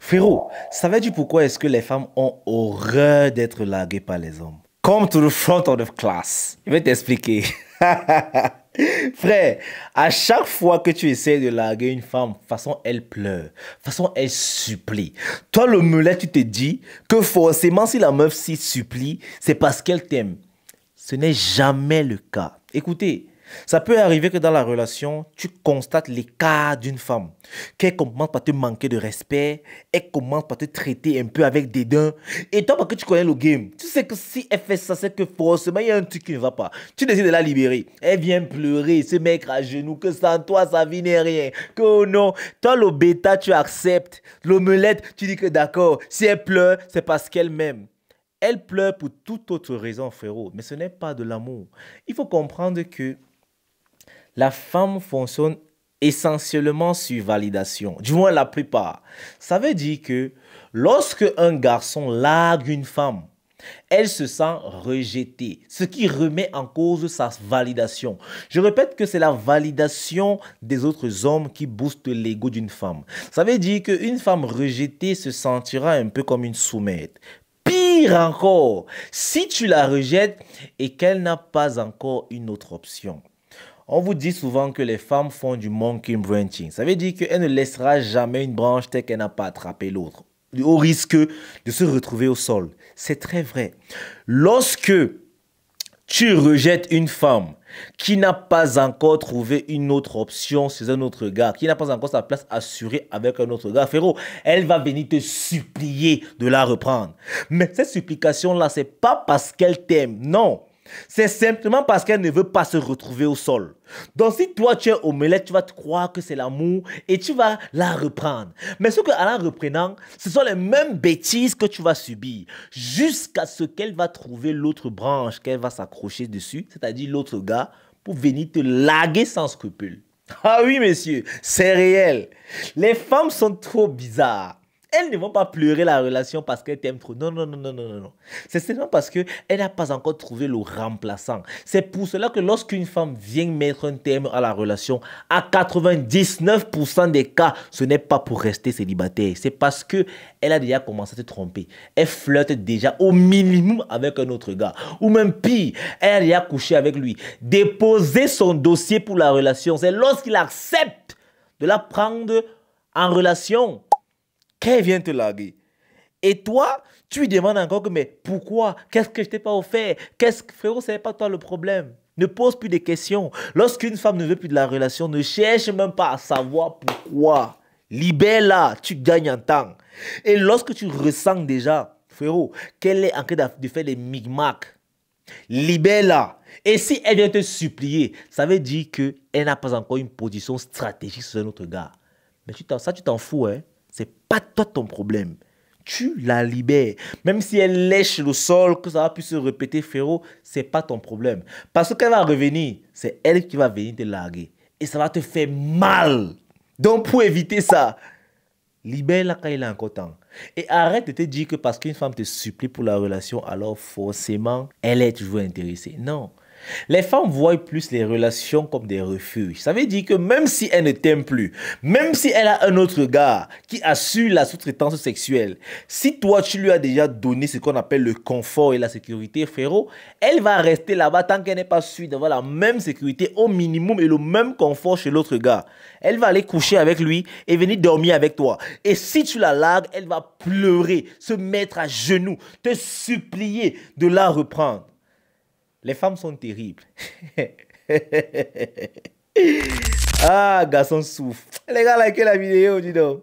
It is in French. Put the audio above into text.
Frérot, savais-tu pourquoi est-ce que les femmes ont horreur d'être larguées par les hommes? Come to the front of the class. Je vais t'expliquer. Frère, à chaque fois que tu essaies de larguer une femme, de toute façon elle pleure, de toute façon elle supplie. Toi le melet, tu te dis que forcément si la meuf s'y supplie, c'est parce qu'elle t'aime. Ce n'est jamais le cas. Écoutez, ça peut arriver que dans la relation, tu constates l'écart d'une femme, qu'elle commence par te manquer de respect, elle commence par te traiter un peu avec dédain. Et toi, parce que tu connais le game, tu sais que si elle fait ça, c'est que forcément, il y a un truc qui ne va pas. Tu décides de la libérer. Elle vient pleurer, se mettre à genoux, que sans toi, sa vie n'est rien. Que oh non, toi, le bêta, tu acceptes. L'omelette, tu dis que d'accord, si elle pleure, c'est parce qu'elle m'aime. Elle pleure pour toute autre raison, frérot, mais ce n'est pas de l'amour. Il faut comprendre que la femme fonctionne essentiellement sur validation, du moins la plupart. Ça veut dire que lorsque un garçon largue une femme, elle se sent rejetée, ce qui remet en cause sa validation. Je répète que c'est la validation des autres hommes qui booste l'ego d'une femme. Ça veut dire qu'une femme rejetée se sentira un peu comme une soumette. Pire encore, si tu la rejettes et qu'elle n'a pas encore une autre option. On vous dit souvent que les femmes font du monkey branching. Ça veut dire qu'elle ne laissera jamais une branche telle qu'elle n'a pas attrapé l'autre, au risque de se retrouver au sol. C'est très vrai. Lorsque tu rejettes une femme qui n'a pas encore trouvé une autre option chez un autre gars, qui n'a pas encore sa place assurée avec un autre gars, frérot, elle va venir te supplier de la reprendre. Mais cette supplication-là, c'est pas parce qu'elle t'aime, non. C'est simplement parce qu'elle ne veut pas se retrouver au sol. Donc si toi tu es omelette, tu vas te croire que c'est l'amour et tu vas la reprendre. Mais ce qu'en la reprenant, ce sont les mêmes bêtises que tu vas subir jusqu'à ce qu'elle va trouver l'autre branche qu'elle va s'accrocher dessus, c'est-à-dire l'autre gars, pour venir te larguer sans scrupule. Ah oui, messieurs, c'est réel. Les femmes sont trop bizarres. Elles ne vont pas pleurer la relation parce qu'elles t'aiment trop. Non, non, non, non, non, non. C'est seulement parce qu'elle n'a pas encore trouvé le remplaçant. C'est pour cela que lorsqu'une femme vient mettre un terme à la relation, à 99% des cas, ce n'est pas pour rester célibataire. C'est parce qu'elle a déjà commencé à te tromper. Elle flirte déjà au minimum avec un autre gars. Ou même pire, elle a déjà couché avec lui. Déposer son dossier pour la relation, c'est lorsqu'il accepte de la prendre en relation qu'elle vient te larguer. Et toi, tu lui demandes encore que, mais pourquoi? Qu'est-ce que je t'ai pas offert? Frérot, ce n'est pas toi le problème. Ne pose plus de questions. Lorsqu'une femme ne veut plus de la relation, ne cherche même pas à savoir pourquoi. Libère-la, tu gagnes en temps. Et lorsque tu ressens déjà, frérot, qu'elle est en train de faire des micmacs, libère-la. Et si elle vient te supplier, ça veut dire qu'elle n'a pas encore une position stratégique sur un autre gars. Mais ça, tu t'en fous, hein? C'est pas toi ton problème. Tu la libères. Même si elle lèche le sol, que ça va plus se répéter, frérot, c'est pas ton problème. Parce qu'elle va revenir, c'est elle qui va venir te larguer. Et ça va te faire mal. Donc pour éviter ça, libère-la quand il est encore temps. Et arrête de te dire que parce qu'une femme te supplie pour la relation, alors forcément, elle est toujours intéressée. Non. Les femmes voient plus les relations comme des refuges. Ça veut dire que même si elle ne t'aime plus, même si elle a un autre gars qui assure la sous-traitance sexuelle, si toi tu lui as déjà donné ce qu'on appelle le confort et la sécurité, frérot, elle va rester là-bas tant qu'elle n'est pas sûre d'avoir la même sécurité au minimum et le même confort chez l'autre gars. Elle va aller coucher avec lui et venir dormir avec toi. Et si tu la largues, elle va pleurer, se mettre à genoux, te supplier de la reprendre. Les femmes sont terribles. Ah, garçon souffre. Les gars, likez la vidéo, dis donc.